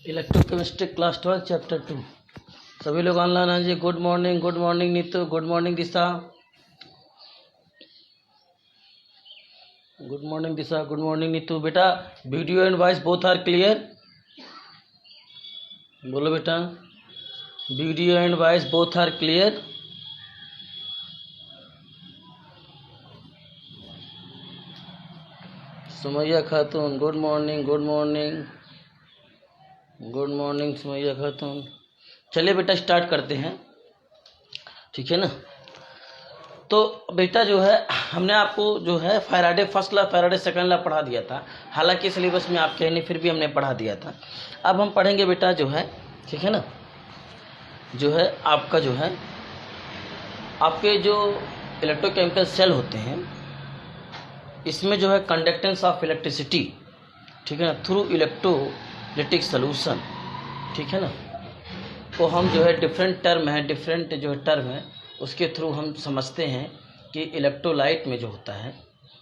Electrochemistry class 12 chapter 2। सभी लोग online हैं जी। Good morning Neetu, good morning Disha, good morning Neetu. बेटा video and voice both are clear? बोलो बेटा, video and voice both are clear? Sumaiya Khatun good morning Sumaiya खातून। चलिए बेटा स्टार्ट करते हैं, ठीक है ना। तो बेटा जो है हमने आपको जो है Faraday first law Faraday second law पढ़ा दिया था। हालांकि सिलेबस में आप कहे नहीं, फिर भी हमने पढ़ा दिया था। अब हम पढ़ेंगे बेटा जो है, ठीक है ना, जो है आपका जो है आपके जो इलेक्ट्रोकेमिकल सेल होते हैं, इसमें जो है कंडक्टेंस ऑफ इलेक्ट्रिसिटी, ठीक है ना, थ्रू इलेक्ट्रोलिटिक सोल्यूशन, ठीक है ना, को हम जो है डिफरेंट जो है टर्म है उसके थ्रू हम समझते हैं कि इलेक्ट्रोलाइट में जो होता है,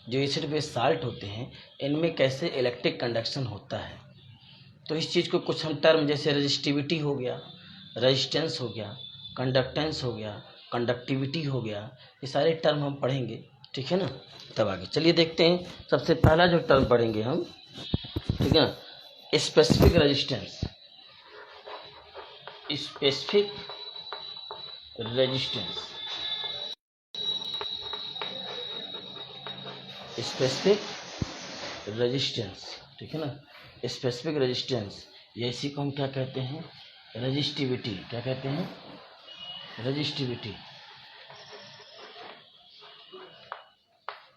जो एसिड बेस साल्ट होते हैं, इनमें कैसे इलेक्ट्रिक कंडक्शन होता है। तो इस चीज़ को कुछ हम टर्म जैसे रेजिस्टिविटी हो गया, रेजिस्टेंस हो गया, कंडक्टेंस हो गया, कंडक्टिविटी हो गया, ये सारे टर्म हम पढ़ेंगे, ठीक है ना। तब आगे चलिए देखते हैं। सबसे पहला जो टर्म पढ़ेंगे हम, ठीक है ना, specific resistance. Specific resistance, specific resistance, ठीक है ना। स्पेसिफिक रेजिस्टेंस, या इसी को हम क्या कहते हैं, रेजिस्टिविटी। क्या कहते हैं? रेजिस्टिविटी,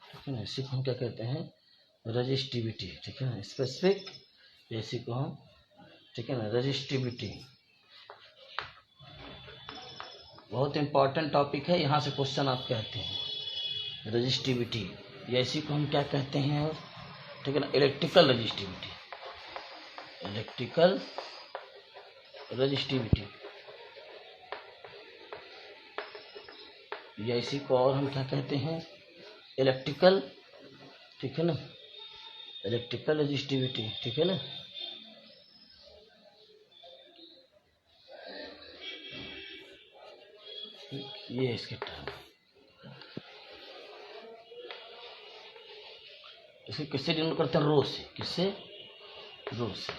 ठीक है ना। इसी को हम क्या कहते हैं, रेजिस्टिविटी, ठीक है ना। स्पेसिफिक, इसी को हम, ठीक है ना, रेजिस्टिविटी। बहुत इंपॉर्टेंट टॉपिक है, यहाँ से क्वेश्चन आप कहते हैं रेजिस्टिविटी, या इसी को हम क्या कहते हैं, और ठीक है ना, इलेक्ट्रिकल रेजिस्टिविटी। इलेक्ट्रिकल रेजिस्टिविटी, या इसी को और हम क्या कहते हैं, इलेक्ट्रिकल, ठीक है ना, इलेक्ट्रिकल रेजिस्टिविटी, ठीक है ना। ये इसके टर्म, इसे किससे डिनोट करते हैं, रो से। किससे? रो से।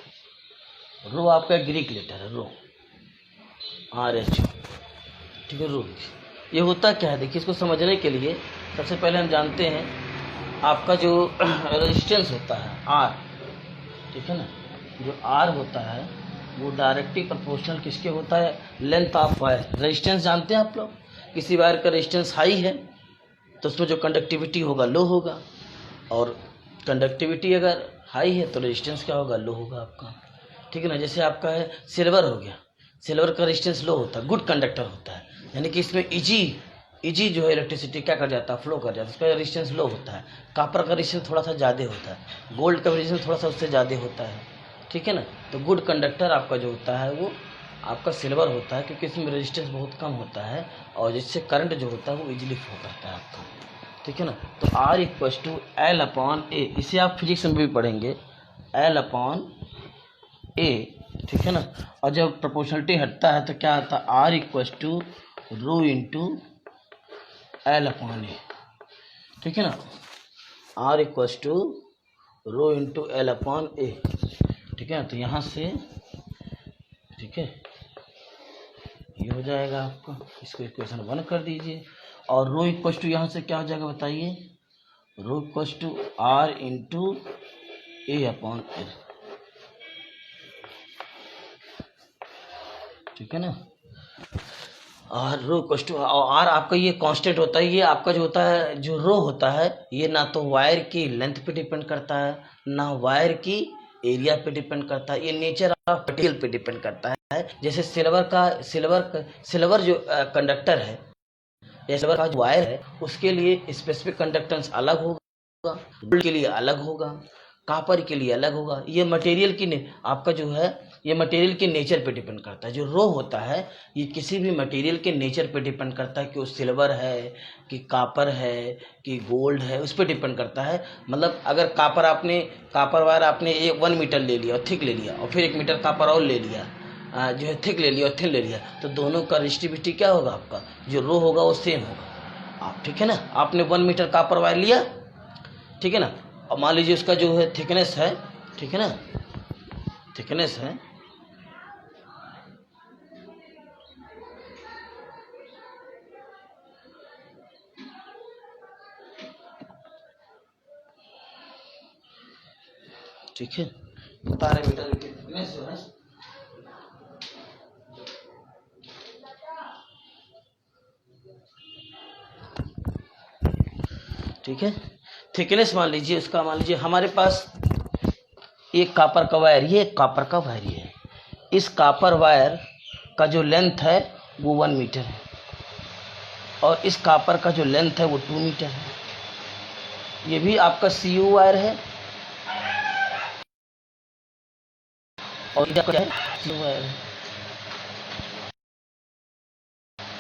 रो आपका ग्रीक लेटर है, रो, RH, ठीक है, रो। ये होता क्या है, देखिए इसको समझने के लिए सबसे पहले हम जानते हैं आपका जो रेजिस्टेंस होता है R, ठीक है ना, जो R होता है वो डायरेक्टली प्रोपोर्शनल किसके होता है, लेंथ ऑफ वायर। रेजिस्टेंस जानते हैं आप लोग, किसी वायर का रेजिस्टेंस हाई है तो उसमें जो कंडक्टिविटी होगा लो होगा, और कंडक्टिविटी अगर हाई है तो रेजिस्टेंस क्या होगा, लो होगा आपका, ठीक है ना। जैसे आपका है सिल्वर हो गया, सिल्वर का रेजिस्टेंस लो होता है, गुड कंडक्टर होता है, यानी कि इसमें इजी जो है इलेक्ट्रिसिटी क्या कर जाता है, फ्लो कर जाता है, इसका रेजिस्टेंस लो होता है। कापर का रेजिस्टेंस थोड़ा सा ज़्यादा होता है, गोल्ड का रेजिस्टेंस थोड़ा सा उससे ज़्यादा होता है, ठीक है ना। तो गुड कंडक्टर आपका जो होता है वो आपका सिल्वर होता है, क्योंकि इसमें रेजिस्टेंस बहुत कम होता है और जिससे करंट जो होता है वो इजीली फ्लो करता है आपका, ठीक है ना। तो R = L/A, इसे आप फिजिक्स में भी पढ़ेंगे, L/A, ठीक है ना। और जब प्रोपोर्शनलिटी हटता है तो क्या आता है, R = ρ × L/A, ठीक है ना। R = ρ × L/A, ठीक है। तो यहाँ से, ठीक है, ये हो जाएगा आपका, इसको इक्वेशन 1 कर दीजिए। और ρ = यहाँ से क्या हो जाएगा बताइए, ρ = R × A/L, ठीक है ना। और ρ = R आपका ये कांस्टेंट होता है, ये आपका जो होता है, जो रो होता है, ये ना तो वायर की लेंथ पे डिपेंड करता है, ना वायर की एरिया पे डिपेंड करता है, ये नेचर ऑफ मटेरियल पे डिपेंड करता है। जैसे सिल्वर जो कंडक्टर है, या सिल्वर का जो वायर है, उसके लिए स्पेसिफिक कंडक्टेंस अलग होगा, गोल्ड के लिए अलग होगा, कापर के लिए अलग होगा। ये मटेरियल की आपका जो है ये मटेरियल के नेचर पे डिपेंड करता है। जो रो होता है ये किसी भी मटेरियल के नेचर पे डिपेंड करता है कि वो सिल्वर है कि कापर है कि गोल्ड है, उस पर डिपेंड करता है। मतलब अगर कापर वायर आपने 1 मीटर ले लिया और थिक ले लिया और फिर 1 मीटर कापर और ले लिया, जो है थिक ले लिया और थिन ले लिया, तो दोनों का रेजिस्टिविटी क्या होगा, आपका जो रो होगा वो सेम होगा। आप ठीक है ना, आपने 1 मीटर कापर वायर लिया, ठीक है ना, और मान लीजिए उसका जो है थिकनेस है, ठीक है ना, थिकनेस है ठीक है, 12 मीटर की थिकनेस जो है ठीक है, थिकनेस मान लीजिए उसका, मान लीजिए हमारे पास एक कापर का वायर, ये एक कापर का वायर है, इस कापर वायर का जो लेंथ है वो 1 मीटर है और इस कापर का जो लेंथ है वो 2 मीटर है। ये भी आपका CU वायर है और ये क्या है, CU वायर है।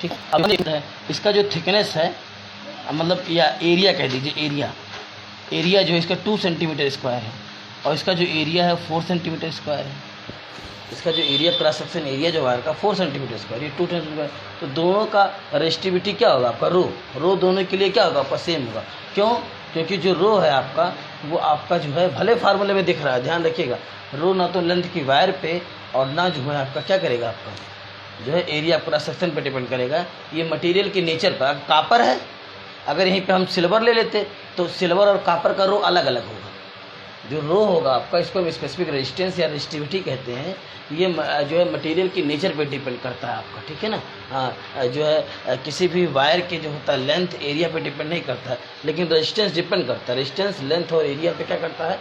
ठीक, अब है इसका जो थिकनेस है, मतलब या एरिया कह दीजिए, एरिया जो है इसका 2 सेंटीमीटर स्क्वायर है और इसका जो एरिया है 4 सेंटीमीटर स्क्वायर है। इसका जो एरिया क्रॉस सेक्शन एरिया जो वायर का 4 सेंटीमीटर स्क्वायर, ये 2 सेंटीमीटर, तो दोनों का रेजिस्टिविटी क्या होगा आपका, रो दोनों के लिए क्या होगा आपका, सेम होगा। क्यों? क्योंकि जो रो है आपका वो आपका जो है भले फार्मूले में दिख रहा है, ध्यान रखिएगा, रो ना तो लेंथ की वायर पे और ना जो है आपका क्या करेगा, आपका जो है एरिया क्रॉस सेक्शन पे डिपेंड करेगा। ये मटेरियल के नेचर पर, अगर कापर है, अगर यहीं पे हम सिल्वर ले लेते तो सिल्वर और कापर का रो अलग अलग होगा। जो रो होगा आपका, इसको हम स्पेसिफिक रेजिस्टेंस या रेजिस्टिविटी कहते हैं, ये जो है मटेरियल की नेचर पे डिपेंड करता है आपका, ठीक है ना। हाँ, जो है किसी भी वायर के जो होता है लेंथ एरिया पे डिपेंड नहीं करता है, लेकिन रेजिस्टेंस डिपेंड करता है। रेजिस्टेंस लेंथ और एरिया पे क्या करता है,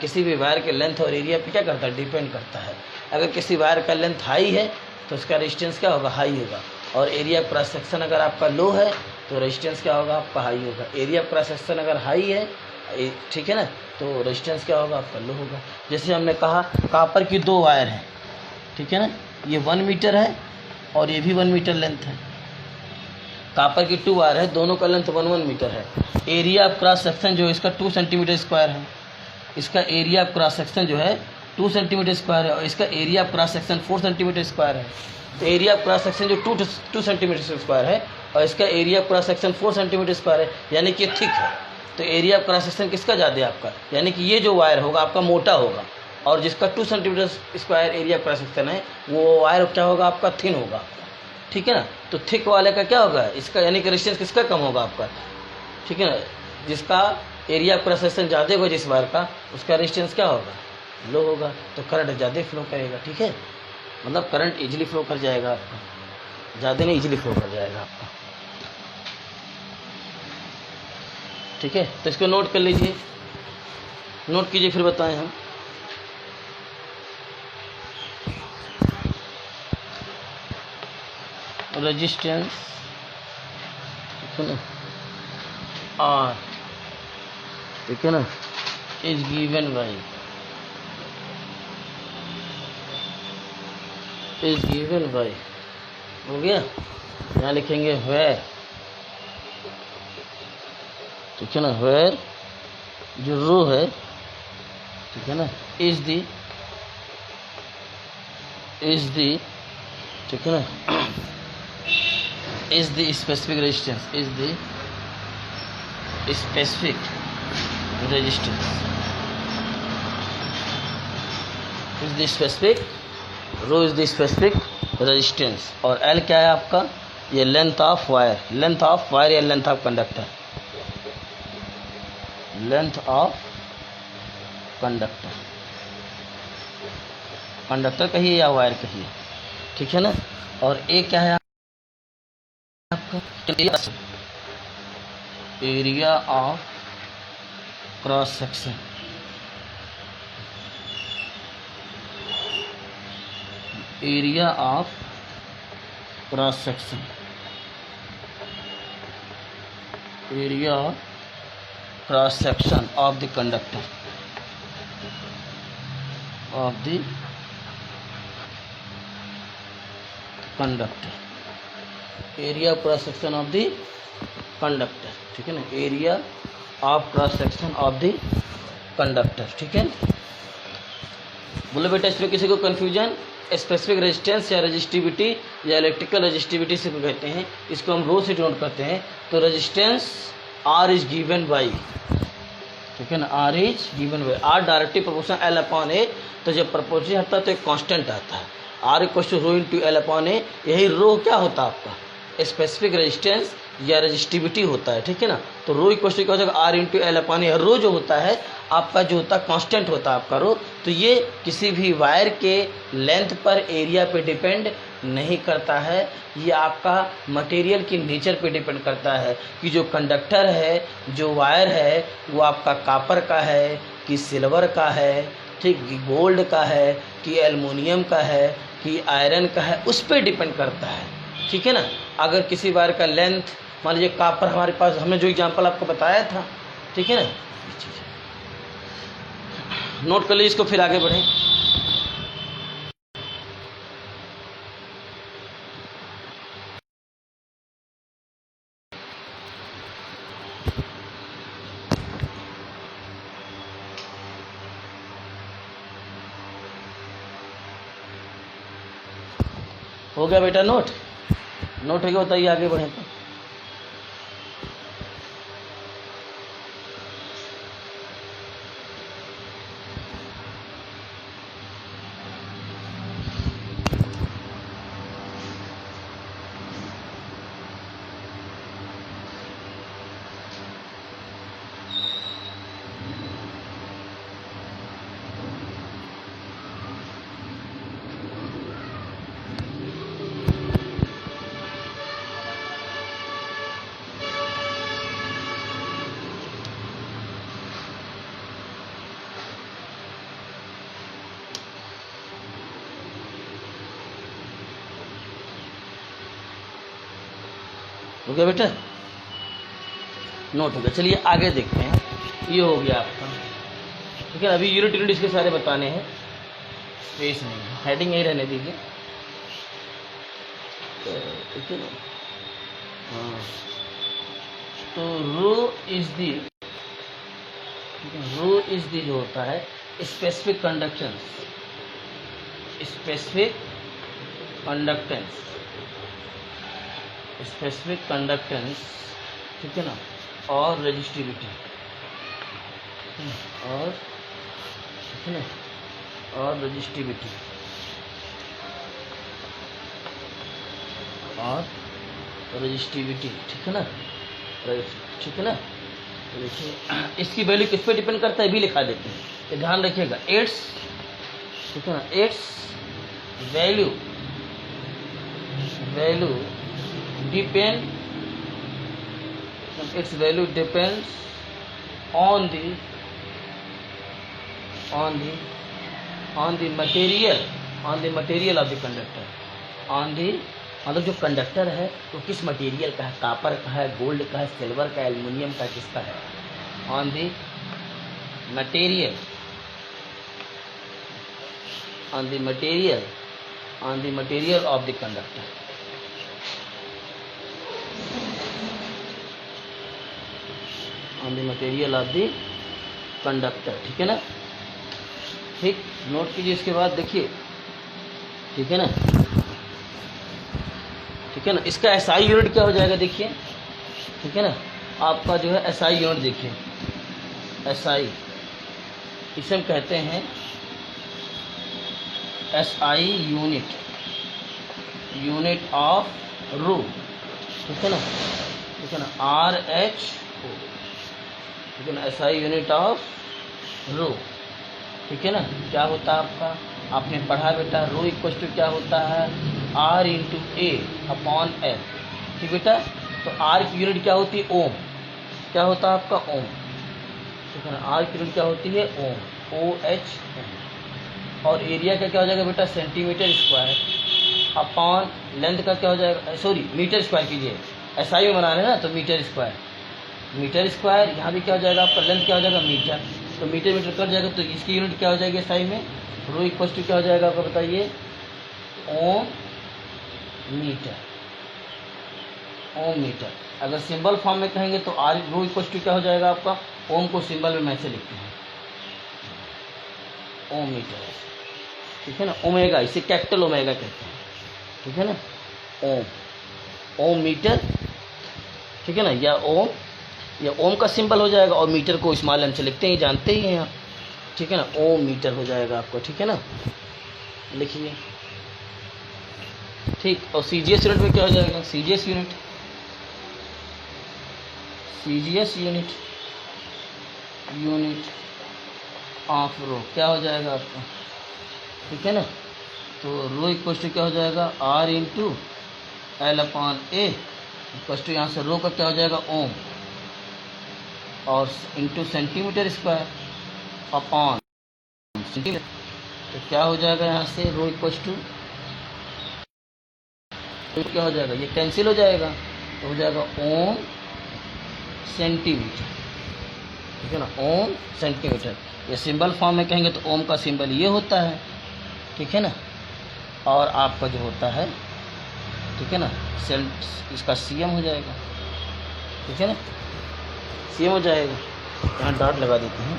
किसी भी वायर के लेंथ और एरिया पे क्या करता है, डिपेंड करता है। अगर किसी वायर का लेंथ हाई है तो उसका रेजिस्टेंस क्या होगा, हाई होगा, और एरिया क्रॉस सेक्शन अगर आपका लो है तो रेजिस्टेंस क्या होगा, आपका हाई होगा। एरिया क्रॉस सेक्शन अगर हाई है, ठीक है ना, तो रेजिस्टेंस क्या होगा, आपका लो होगा। जैसे हमने कहा कापर की 2 वायर हैं, ठीक है ना, ये 1 मीटर है और ये भी 1 मीटर लेंथ है। कापर की 2 वायर है, दोनों का लेंथ 1 मीटर है। एरिया क्रॉस सेक्शन जो है इसका 2 सेंटीमीटर स्क्वायर है, इसका एरिया क्रॉस सेक्शन जो है 2 सेंटीमीटर स्क्वायर है और इसका area cross section 4 centimetre square है। तो एरिया क्रॉस सेक्शन जो 2 सेंटीमीटर स्क्वायर है और इसका area cross section 4 centimetre square है, यानी कि थिक है। तो एरिया क्रॉस सेक्शन किसका ज़्यादा है, आपका, यानी कि ये जो वायर होगा आपका मोटा होगा, और जिसका 2 centimetre square area cross section है वो वायर क्या होगा, आपका थिन होगा, ठीक है ना। तो थिक वाले का क्या होगा, इसका यानी कि रेजिस्टेंस किसका कम होगा, आपका, ठीक है ना। जिसका एरिया क्रॉस सेक्शन ज़्यादा होगा जिस वायर का, उसका रेजिस्टेंस क्या होगा, लो होगा, तो करंट ज़्यादा फ्लो करेगा, ठीक है, मतलब करंट इजीली फ्लो कर जाएगा आपका, ज़्यादा नहीं इजीली फ्लो कर जाएगा आपका, ठीक है। तो इसको नोट कर लीजिए, नोट कीजिए फिर बताएं हम। रेजिस्टेंस, ठीक है ना, आर, ठीक है ना, इज गिवन बाई, हो गया। यहाँ लिखेंगे वेयर, ठीक है ना, वेयर जो रो है, ठीक है ना, इज दी, ठीक है ना, is the specific resistance, is the specific resistance, is the specific, rho is the specific resistance, और एल क्या है आपका, ये लेंथ ऑफ वायर, या length of conductor, length of conductor कहिए या वायर कहिए, ठीक है ना। और ए क्या है आपका, area of cross section, area of cross section, area cross section of the conductor, conductor, area of cross section of the conductor, ठीक है ना, area of cross section of the conductor, ठीक है। बोलो बेटा इसमें किसी को कन्फ्यूजन, स्पेसिफिक रेजिस्टेंस या रेजिस्टिविटी या इलेक्ट्रिकल रेजिस्टिविटी से कहते हैं, इसको हम रो से डिनोट करते हैं। तो resistance R is given by, ठीक है ना, R is given by R directly proportional L upon A. तो जब प्रोपोर्शन आता है तो एक कांस्टेंट आता है, R equal to rho into L upon A. यही रो क्या होता है आपका, स्पेसिफिक रेजिस्टेंस या रेजिस्टिविटी होता है, ठीक है ना। तो रो इक्वल टू क्या हो जाएगा, आर इंटू एल अपॉन ए। रो जो होता है आपका, जो होता है कांस्टेंट होता है आपका रो। तो ये किसी भी वायर के लेंथ पर एरिया पे डिपेंड नहीं करता है, ये आपका मटेरियल की नेचर पे डिपेंड करता है कि जो कंडक्टर है, जो वायर है, वो आपका कापर का है कि सिल्वर का है, ठीक, गोल्ड का है कि एल्युमिनियम का है कि आयरन का है, उस पर डिपेंड करता है, ठीक है ना। अगर किसी वायर का लेंथ, मान लीजिए कापर हमारे पास, हमने जो एग्जांपल आपको बताया था, ठीक है ना, नोट कर लीजिए इसको, फिर आगे बढ़ें। हो गया बेटा नोट, नोट हो गया, बताइए आगे बढ़ें तो। हो गया बेटा, नोट हो गया। चलिए आगे देखते हैं, ये हो गया आपका, ठीक है। अभी यूनिट इसके सारे बताने हैं, स्पेस नहीं है, हेडिंग यही रहने दीजिए, ठीक है ना। हाँ, तो रो is the, row is the जो होता है specific conductance, specific conductance, specific conductance, ठीक है ना, और रेजिस्टिविटी, और ठीक है ना, और रेजिस्टिविटी, और रेजिस्टिविटी, ठीक है ना, ठीक है ना। तो देखिए इसकी वैल्यू किस पे डिपेंड करता है, भी लिखा देते हैं, तो ध्यान रखिएगा। इट्स, ठीक है ना, it's value, value depend, its value depends on the material, on the material of the conductor, on the, मतलब जो कंडक्टर है वो किस मटेरियल का है, कापर का है, गोल्ड का है, सिल्वर का है, एल्युमिनियम का, किसका है, on the material, on the material, on the material of the conductor, on the material of the conductor, ठीक है ना। ठीक, नोट कीजिए। इसके बाद देखिए, ठीक है ना, ठीक है ना, इसका एसआई यूनिट क्या हो जाएगा देखिए, ठीक है ना, आपका जो है एसआई यूनिट देखिए, एसआई इसे हम कहते हैं एसआई यूनिट, यूनिट ऑफ रो, ठीक है ना, ठीक है ना, आर एच ओ, ठीक है ना, एसआई यूनिट ऑफ रो, ठीक है ना। क्या होता है आपका, आपने पढ़ा बेटा, रो इक्वल टू क्या होता है, R into A upon L, ठीक बेटा। तो आर की यूनिट क्या होती है, ओम, क्या होता है आपका ओम, ठीक है ना, आर की यूनिट क्या होती है ओम, ओ एच एम। और एरिया का क्या हो जाएगा बेटा, सेंटीमीटर स्क्वायर, अपॉन लेंथ का क्या हो जाएगा, सॉरी मीटर स्क्वायर कीजिए, एसआई में बना रहे हैं ना, तो मीटर स्क्वायर, मीटर स्क्वायर, यहाँ भी क्या हो जाएगा आपका, लेंथ क्या हो जाएगा मीटर, तो मीटर मीटर कट जाएगा, तो इसकी यूनिट क्या हो जाएगी एसआई में, रो इक्वल टू क्या हो जाएगा आपका बताइए, ओम मीटर, ओम मीटर। अगर सिंबल फॉर्म में कहेंगे तो आर रो इक्वल टू क्या हो जाएगा आपका, ओम को सिंबल में मैं से लिखते हैं ओम मीटर, ठीक है ना। ओमेगा, इसे कैपिटल ओमेगा कहते हैं, ठीक है ना। ओम, ओम मीटर, ठीक है ना। या ओम का सिंबल हो जाएगा और मीटर को स्मॉल एम से लिखते हैं, जानते ही हैं आप, ठीक है ना। ओम मीटर हो जाएगा आपको, ठीक है ना, लिखिए, ठीक। और सीजीएस यूनिट में क्या हो जाएगा, CGS unit, CGS unit, unit of rho क्या हो जाएगा आपका, ठीक है ना। तो रो इक्वल टू क्या हो जाएगा, R into L upon A, equal to यहाँ से रो का क्या हो जाएगा, ओम, और into centimetre square upon centimetre. तो क्या हो जाएगा यहाँ से, रो इक्वल टू क्या हो जाएगा, ये कैंसिल हो जाएगा, तो हो जाएगा ओम सेंटीमीटर, ठीक है ना, ओम सेंटीमीटर। ये सिंबल फॉर्म में कहेंगे तो ओम का सिंबल ये होता है, ठीक है ना। और आपका जो होता है, ठीक है ना, सेल इसका सीएम हो जाएगा, ठीक है ना, सीएम हो जाएगा। यहाँ डॉट लगा देते हैं,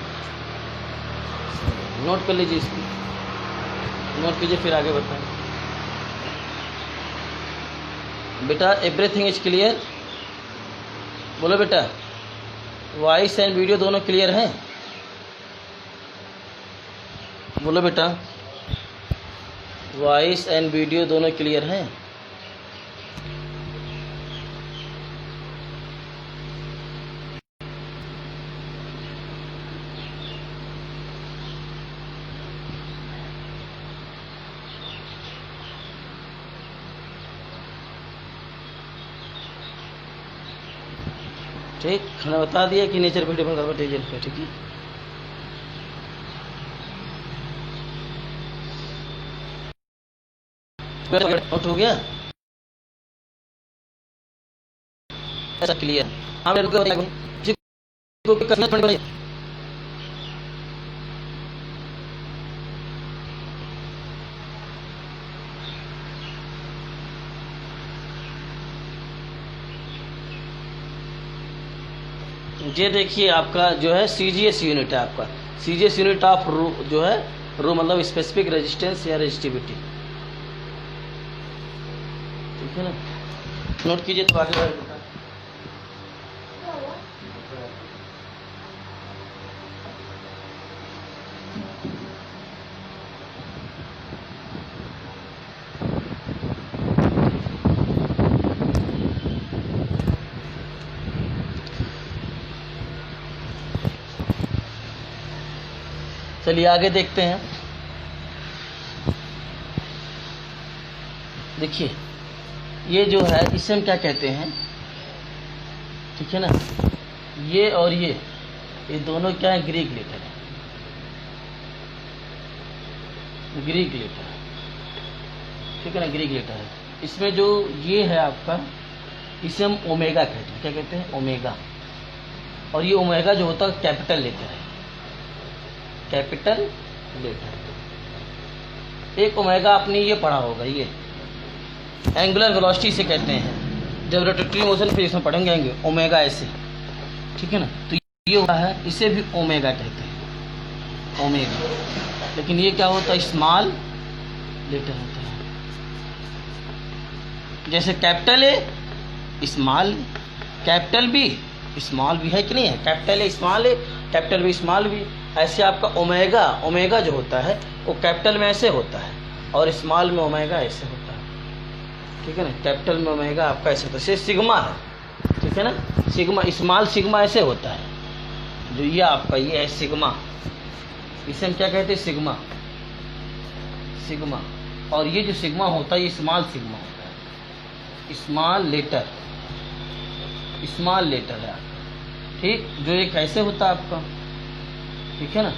नोट कर लीजिए, इसको नोट कीजिए, फिर आगे बढ़ते हैं। बेटा एवरीथिंग इज क्लियर, बोलो बेटा, वॉइस एंड वीडियो दोनों क्लियर हैं, बोलो बेटा, वॉइस एंड वीडियो दोनों क्लियर हैं। ठीक, खाना बता दिया कि नेचर पे डिपेंड करता है, पे, ठीक है। आउट हो गया, ऐसा क्लियर। हाँ मेरे को ये देखिए, आपका जो है सीजीएस यूनिट है, आपका सीजीएस यूनिट ऑफ रो जो है, रो मतलब स्पेसिफिक रेजिस्टेंस या रेजिस्टिविटी, ठीक है ना। नोट कीजिए, तो आगे बढ़। चलिए आगे देखते हैं। देखिए ये जो है, इसे हम क्या कहते हैं, ठीक है ना। ये और ये दोनों क्या है, ग्रीक लेटर है, ग्रीक लेटर, ठीक है ना, ग्रीक लेटर है। इसमें जो ये है आपका, इसे हम ओमेगा कहते हैं, क्या कहते हैं, ओमेगा। और ये ओमेगा जो होता है कैपिटल लेटर है, कैपिटल लेटर। एक ओमेगा आपने ये पढ़ा होगा, ये एंगुलर वेलोसिटी से कहते हैं, जब रोटेटरी मोशन फिर इसमें पढ़ेंगे ओमेगा ऐसे, ठीक है ना। तो ये होता है, इसे भी ओमेगा कहते हैं, ओमेगा। लेकिन ये क्या होता है, स्मॉल लेटर होता है। जैसे capital A small, capital B small भी है कि नहीं है, कैपिटल ए स्मॉल है, कैपिटल बी स्मॉल भी। ऐसे आपका ओमेगा, ओमेगा जो होता है वो कैपिटल में ऐसे होता है और स्मॉल में ओमेगा ऐसे होता है, ठीक है ना। कैपिटल में ओमेगा आपका ऐसे होता है, सिग्मा है, ठीक है ना, सिग्मा, स्मॉल सिग्मा ऐसे होता है। जो ये आपका ये है सिग्मा, इसे हम क्या कहते हैं, सिग्मा, सिग्मा। और ये जो सिग्मा होता है ये स्मॉल सिग्मा होता है, स्मॉल लेटर, स्मॉल लेटर है, ठीक। जो ये कैसे होता है आपका, ठीक है ना,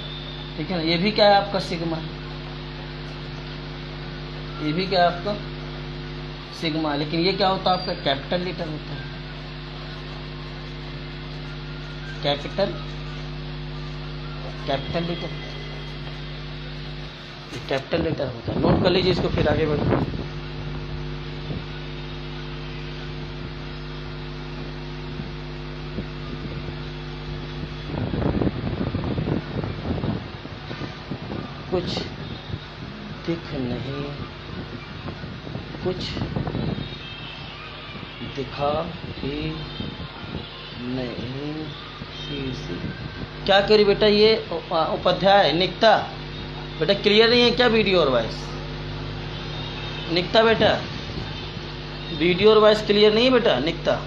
ठीक है ना। ये भी क्या है आपका सिग्मा, ये भी क्या है आपका सिग्मा। लेकिन ये क्या होता है आपका कैपिटल लेटर होता है, capital, capital letter, capital letter होता है। नोट कर लीजिए इसको, फिर आगे बढ़ते हैं। कुछ दिख नहीं, कुछ दिखा ही नहीं। क्या करी बेटा, ये उपाध्याय निकता बेटा, क्लियर नहीं है क्या वीडियो और वॉइस? निकता बेटा, वीडियो और वॉइस क्लियर नहीं है बेटा निकता?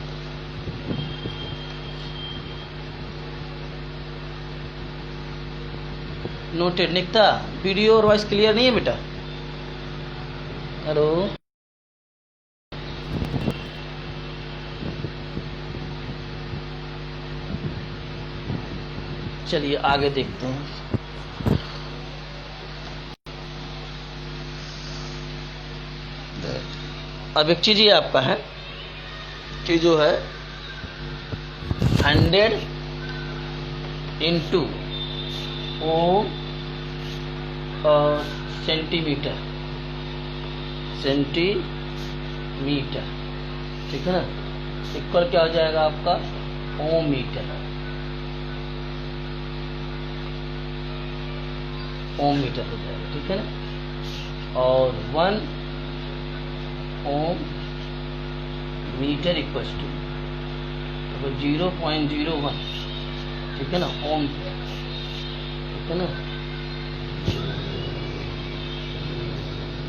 नोटेड निकता, वीडियो और वॉइस क्लियर नहीं है बेटा? हेलो, चलिए आगे देखते हैं। अब एक चीज ये आपका है कि जो है 100 इंटू ओम सेंटीमीटर, ठीक है ना, इक्वल क्या हो जाएगा आपका ओम मीटर हो जाएगा, ठीक है ना। और 1 ओम मीटर इक्वल्स टू 0.01, ठीक है ना, ओम, ठीक है ना।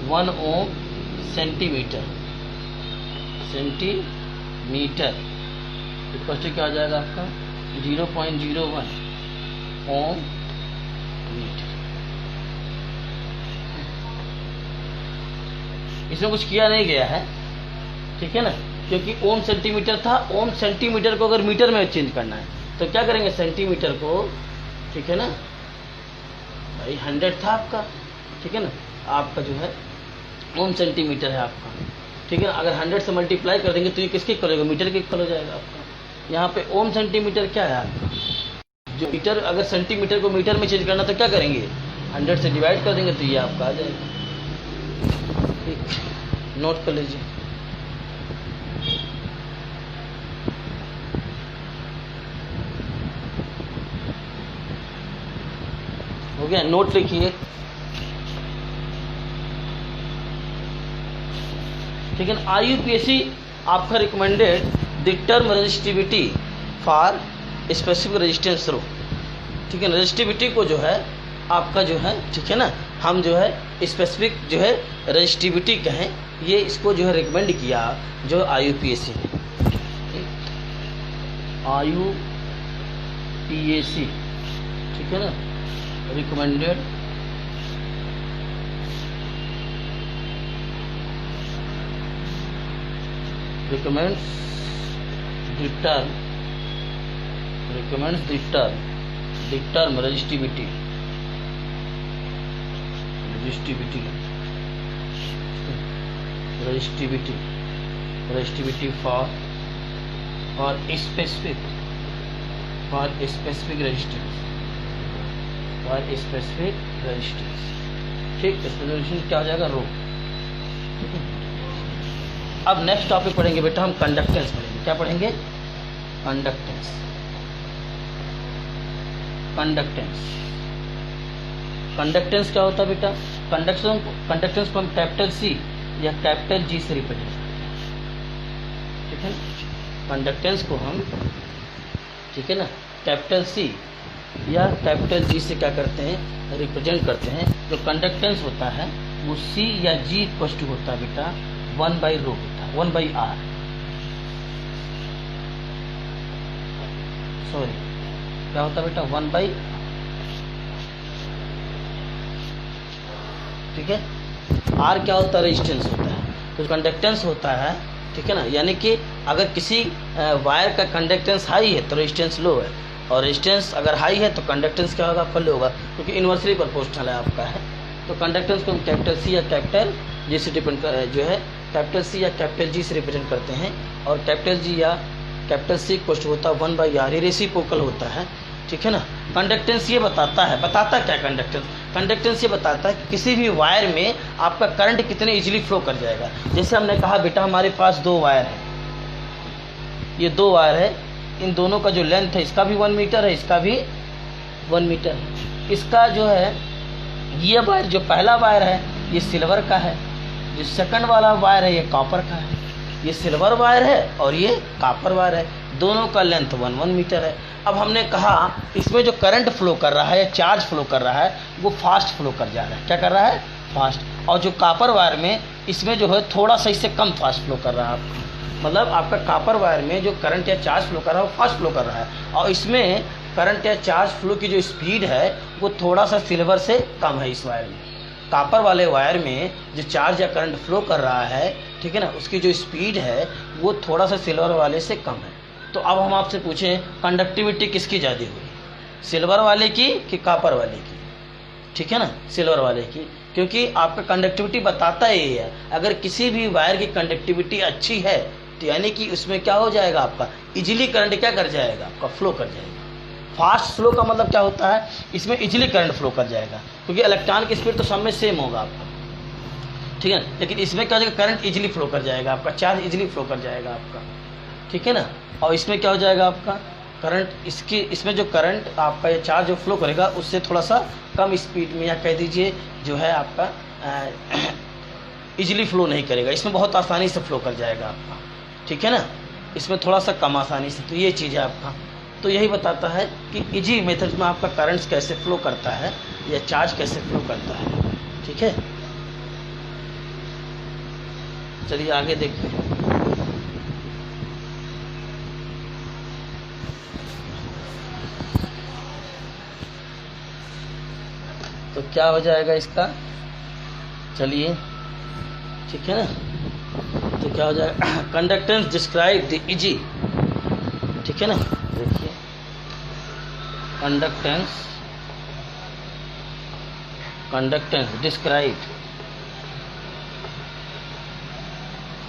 1 ओम सेंटीमीटर इक्वल टू क्या हो जाएगा आपका 0.01 ओम मीटर। इसमें कुछ किया नहीं गया है, ठीक है ना, क्योंकि ओम सेंटीमीटर था। ओम सेंटीमीटर को अगर मीटर में चेंज करना है तो क्या करेंगे, सेंटीमीटर को, ठीक है ना भाई, 100 था आपका, ठीक है ना, आपका जो है ओम सेंटीमीटर है आपका, ठीक है ना। अगर 100 से मल्टीप्लाई कर देंगे तो ये किसके इक्वल होगा, मीटर के इक्वल हो जाएगा आपका। यहाँ पे ओम सेंटीमीटर क्या है आपका, जो मीटर, अगर सेंटीमीटर को मीटर में चेंज करना तो क्या करेंगे, 100 से डिवाइड कर देंगे तो ये आपका आ जाएगा। नोट कर लीजिए। हो गया, नोट लिखिए, ठीक है ना। IUPAC आपका recommended the term resistivity for specific resistance rho, ठीक है ना। रेजिस्टिविटी को जो है आपका जो है, ठीक है ना, हम जो है स्पेसिफिक जो है रेजिस्टिविटी कहें, ये इसको जो है रिकमेंड किया जो IUPAC ने, IUPAC, ठीक है ना, recommended recommends the term resistivity for specific resistance, ठीक, स्पेसिफिकेशन क्या हो जाएगा, रो। अब नेक्स्ट टॉपिक पढ़ेंगे बेटा हम कंडक्टेंस पढ़ेंगे। क्या पढ़ेंगे, कंडक्टेंस। कंडक्टेंस क्या होता है बेटा, कंडक्टेंस को हम कैपिटल C या कैपिटल G से रिप्रेजेंट करते हैं, ठीक है ना। कंडक्टेंस को हम, ठीक है ना, कैपिटल C या कैपिटल G से क्या करते हैं, रिप्रेजेंट करते हैं। जो कंडक्टेंस होता है वो C या G इक्वल टू होता है बेटा 1/ρ होता है, 1/r, सॉरी क्या होता है बेटा 1/, ठीक है। R क्या होता है, रेजिस्टेंस होता है। तो कंडक्टेंस होता है, ठीक है ना, यानी कि अगर किसी वायर का कंडक्टेंस हाई है तो रेजिस्टेंस लो है, और रेजिस्टेंस अगर हाई है तो कंडक्टेंस क्या होगा, आपका लो होगा, क्योंकि इन्वर्सली प्रोपोर्शनल है आपका है। तो कंडक्टेंस को हम कैपिटल C या कैपिटल G से डिपेंड जो है कैपिटल C या कैपिटल G से रिप्रेजेंट करते हैं। और कैपिटल G या कैपिटल C कोस्ट होता है 1/r, ये रेसिप्रोकल होता है, ठीक है ना। कंडक्टेंस ये बताता क्या कंडक्टेंस ये बताता है कि किसी भी वायर में आपका करंट कितने इजीली फ्लो कर जाएगा। जैसे हमने कहा बेटा हमारे पास 2 वायर है, ये 2 वायर है, इन दोनों का जो लेंथ है इसका भी 1 मीटर है, इसका भी 1 मीटर है। इसका जो है ये वायर जो पहला वायर है ये सिल्वर का है, जो सेकंड वाला वायर है ये कॉपर का है। ये सिल्वर वायर है और ये कॉपर वायर है, दोनों का लेंथ 1 मीटर है। अब हमने कहा इसमें जो करंट फ्लो कर रहा है या चार्ज फ्लो कर रहा है वो फास्ट फ्लो कर जा रहा है। क्या कर रहा है? फास्ट। और जो कॉपर वायर में इसमें जो है थोड़ा सा इससे कम फास्ट फ्लो कर रहा है आपका, मतलब आपका कॉपर वायर में जो करंट या चार्ज फ्लो कर रहा है वो फास्ट फ्लो कर रहा है, और इसमें करंट या चार्ज फ्लो की जो स्पीड है वो थोड़ा सा सिल्वर से कम है। इस वायर में, कॉपर वाले वायर में जो चार्ज या करंट फ्लो कर रहा है, ठीक है ना, उसकी जो स्पीड है वो थोड़ा सा सिल्वर वाले से कम है। तो अब हम आपसे पूछें कंडक्टिविटी किसकी ज़्यादा हुई, सिल्वर वाले की कि कॉपर वाले की? ठीक है ना, सिल्वर वाले की, क्योंकि आपका कंडक्टिविटी बताता ही है। अगर किसी भी वायर की कंडक्टिविटी अच्छी है तो यानी कि उसमें क्या हो जाएगा, आपका इजीली करंट क्या कर जाएगा, आपका फ्लो कर जाएगा। फास्ट फ्लो का मतलब क्या होता है, इसमें इजीली करंट फ्लो कर जाएगा, क्योंकि इलेक्ट्रॉन की स्पीड तो सब में सेम होगा आपका, ठीक है ना। लेकिन इसमें क्या हो जाएगा, करंट इजीली फ्लो कर जाएगा, आपका चार्ज इजीली फ्लो कर जाएगा आपका, ठीक है ना। और इसमें क्या हो जाएगा, आपका करंट इसमें जो करंट आपका ये चार्ज जो फ्लो करेगा उससे थोड़ा सा कम स्पीड में, या कह दीजिए जो है आपका इजीली फ्लो नहीं करेगा, इसमें बहुत आसानी से फ्लो कर जाएगा आपका, ठीक है ना। इसमें थोड़ा सा कम आसानी से, तो ये चीज़ है आपका। तो यही बताता है कि इजी मेथड में आपका करंट्स कैसे फ्लो करता है या चार्ज कैसे फ्लो करता है, ठीक है। चलिए आगे देखिए। तो क्या हो जाएगा इसका, चलिए ठीक है ना। तो क्या हो जाएगा, कंडक्टेंस डिस्क्राइब द इजी, ठीक है ना। देखिए कंडक्टेंस डिस्क्राइब,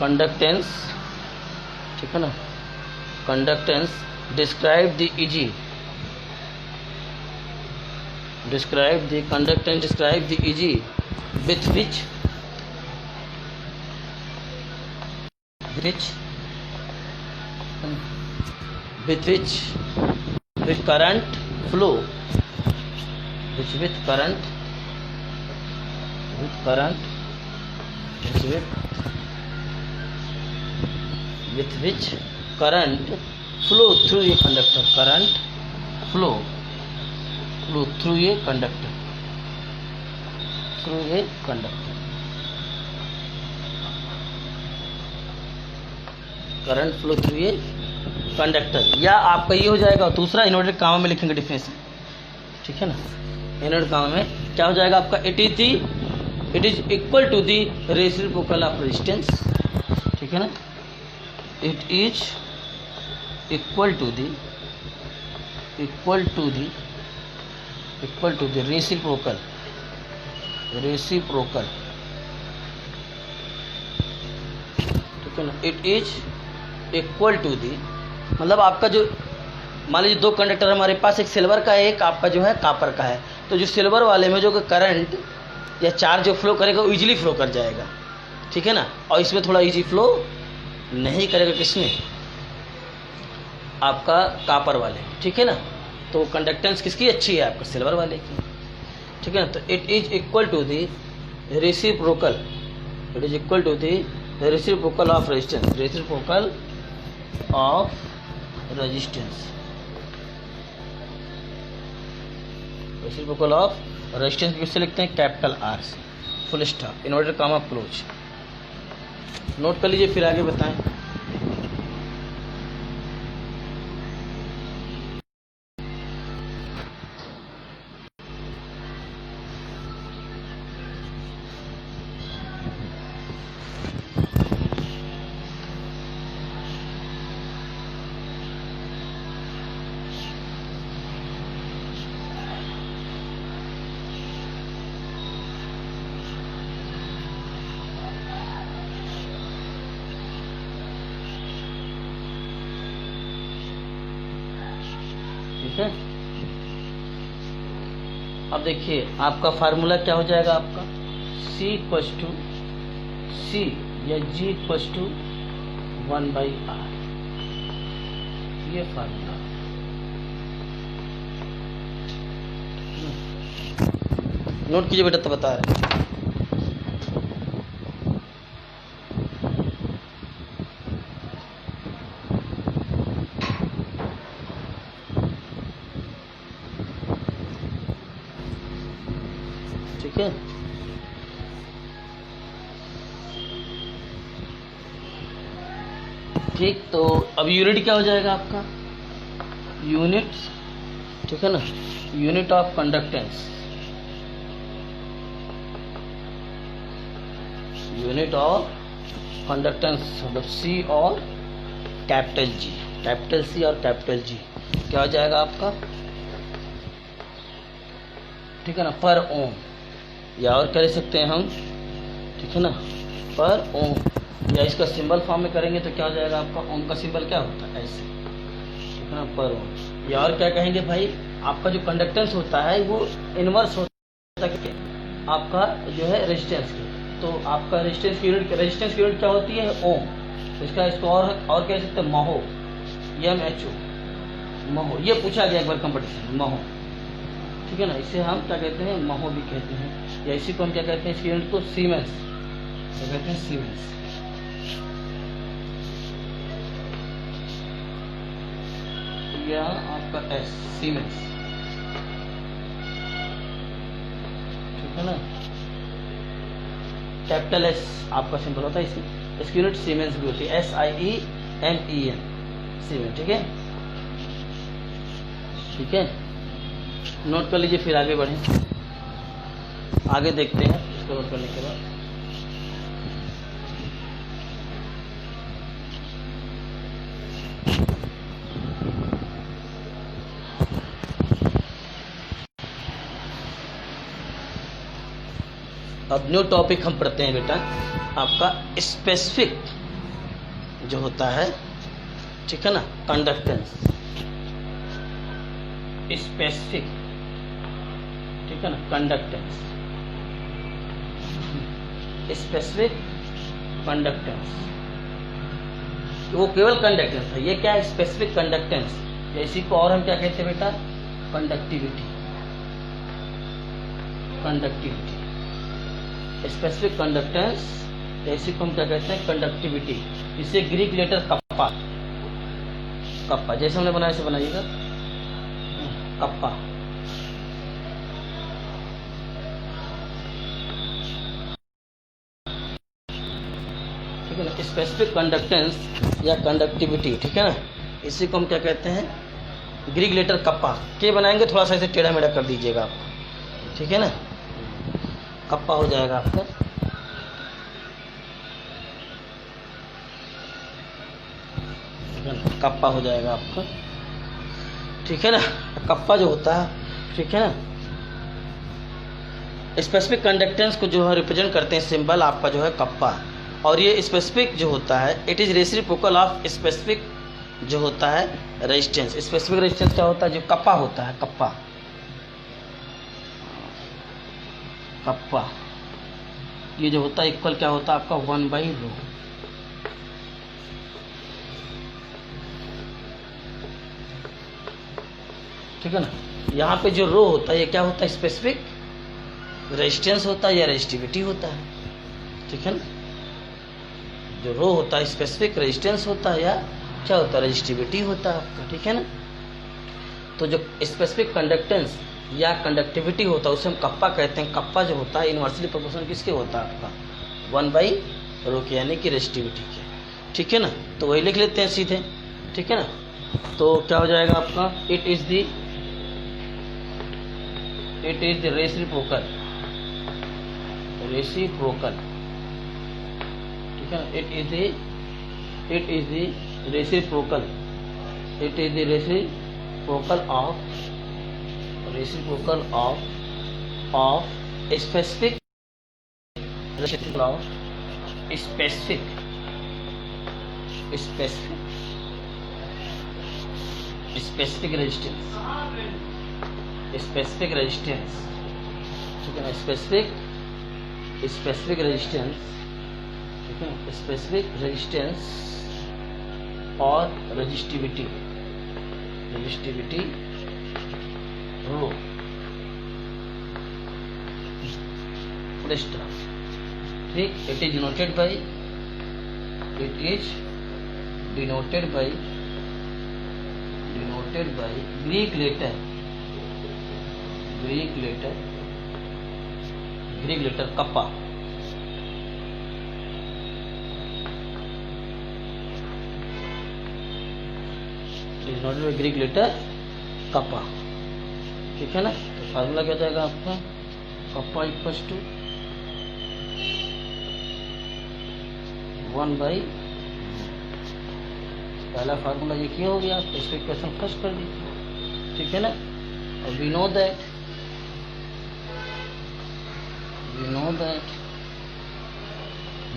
कंडक्टेंस, ठीक है ना, conductance describe the easy, describe the conductance, describe the Eg with which current flow, with current with which current flow through a conductor, current flow through a conductor, current flow through a conductor. या आपका ये हो जाएगा दूसरा, inverted comma में लिखेंगे difference, ठीक है ना। इन्वर्टेड कामा में क्या हो जाएगा आपका, it is equal to the reciprocal of resistance, ठीक है ना। It is equal to the reciprocal, ठीक है ना। It is equal to the, मतलब आपका जो मान लीजिए दो कंडक्टर हमारे पास, एक सिल्वर का है, एक आपका जो है कॉपर का है। तो जो सिल्वर वाले में जो करंट या चार्ज जो फ्लो करेगा वो इजीली फ्लो कर जाएगा, ठीक है ना। और इसमें थोड़ा इजी फ्लो नहीं करेगा, किसमें, आपका कॉपर वाले, ठीक है ना। तो कंडक्टेंस किसकी अच्छी है, आपका सिल्वर वाले की, ठीक है ना। तो it is equal to the reciprocal, it is equal to the reciprocal of resistance, reciprocal of resistance, reciprocal of resistance किससे लिखते हैं, कैपिटल आर से, full stop, inverted comma close. Note कर लीजिए, फिर आगे बताएं। ठीक है, अब देखिए आपका फार्मूला क्या हो जाएगा, आपका C इक्वल्स टू C या G इक्वल्स टू 1/R, ये फार्मूला। नोट कीजिए बेटा, तो बता रहे हैं। ठीक है, ठीक। तो अब यूनिट क्या हो जाएगा आपका, यूनिट, ठीक है ना, unit of conductance, unit of conductance मतलब सी और कैपिटल जी, कैपिटल सी और कैपिटल जी क्या हो जाएगा आपका, ठीक है ना, पर ओम, या और कह सकते हैं हम, ठीक है ना, पर ओम, या इसका सिंबल फॉर्म में करेंगे तो क्या हो जाएगा आपका, ओम का सिंबल क्या होता है ऐसे, ठीक है ना, पर ओम। या और क्या कहेंगे भाई, आपका जो कंडक्टेंस होता है वो इनवर्स होता है आपका जो है रेजिस्टेंस की, तो आपका रेजिस्टेंस की यूनिट क्या होती है, ओम। तो इसको और कह सकते हैं महो, MHO, महो। ये पूछा गया एक बार कंपटीशन में, महो, ठीक है ना, इसे हम क्या कहते हैं, महो भी कहते हैं, या इसी को हम क्या कहते हैं, इस यूनिट को सीमेंस, क्या कहते हैं, सीमेंस। या आपका S, सीमेंस, ठीक है ना, कैपिटल S आपका सिंबल होता है इसमें, इसकी यूनिट सीमेंस भी होती है, SIEMEN, सीमेंस, ठीक है, ठीक है, नोट कर लीजिए। फिर आगे बढ़ें, आगे देखते हैं इसको नोट करने के बाद। अब न्यू टॉपिक हम पढ़ते हैं बेटा, आपका स्पेसिफिक जो होता है, ठीक है ना, कंडक्टेंस, स्पेसिफिक, ठीक है ना, कंडक्टेंस, स्पेसिफिक कंडक्टेंस, वो केवल कंडक्टेंस है, ये क्या है, स्पेसिफिक कंडक्टेंस, या इसी को और हम क्या कहते हैं बेटा, कंडक्टिविटी, कंडक्टिविटी, स्पेसिफिक कंडक्टेंस, इसी को हम क्या कहते हैं, कंडक्टिविटी। इसे ग्रीक लेटर कप्पा, कप्पा जैसे हमने बनाया, इसे बनाइएगा कप्पा, ठीक है ना, स्पेसिफिक कंडक्टेंस या कंडक्टिविटी, ठीक है ना, इसी को हम क्या कहते हैं, ग्रीक लेटर कप्पा के बनाएंगे, थोड़ा सा इसे टेढ़ा मेढ़ा कर दीजिएगा आप, ठीक है ना, कप्पा हो जाएगा आपका, कप्पा हो जाएगा आपका, ठीक है ना, कप्पा जो होता है, ठीक है ना, स्पेसिफिक कंडक्टेंस को जो है रिप्रेजेंट करते हैं सिंबल आपका जो है कप्पा, और ये स्पेसिफिक जो होता है, it is reciprocal of specific जो होता है रेजिस्टेंस। स्पेसिफिक रेजिस्टेंस क्या होता है, जो कप्पा होता है, कप्पा, कप्पा ये जो होता है इक्वल क्या होता है आपका 1/ρ, ठीक है ना। यहाँ पे जो रो होता है ये क्या होता है, स्पेसिफिक रेजिस्टेंस होता है या रेजिस्टिविटी होता है, ठीक है ना, जो रो होता है स्पेसिफिक रेजिस्टेंस होता है या क्या होता है, रेजिस्टिविटी होता है आपका, ठीक है ना। तो जो स्पेसिफिक कंडक्टेंस या कंडक्टिविटी होता है उसे हम कप्पा कहते हैं। कप्पा जो होता है इनवर्सली प्रोपोर्शनल किसके होता है आपका, 1/ρ के, यानी कि रेजिस्टिविटी के, ठीक है ना। तो वही लिख लेते हैं सीधे, ठीक है ना। तो क्या हो जाएगा आपका, it is the reciprocal, reciprocal, ठीक है ना, it is the reciprocal, it is the reciprocal of specific, of specific resistance, specific resistance, ठीक है ना, स्पेसिफिक रेजिस्टेंस, ठीक है, स्पेसिफिक रेजिस्टेंस और रेजिस्टिविटी रो, फुल स्टॉप। ठीक, it is denoted by Greek letter kappa. Denoted by Greek letter kappa. ठीक है ना। तो फार्मूला क्या जाएगा आपका, कप्पा इक्वल्स टू 1 बाई, पहला फार्मूला ये क्या हो गया, इसको इक्वेशन फर्स्ट कर दीजिए। ठीक है ना। और वी नो दैट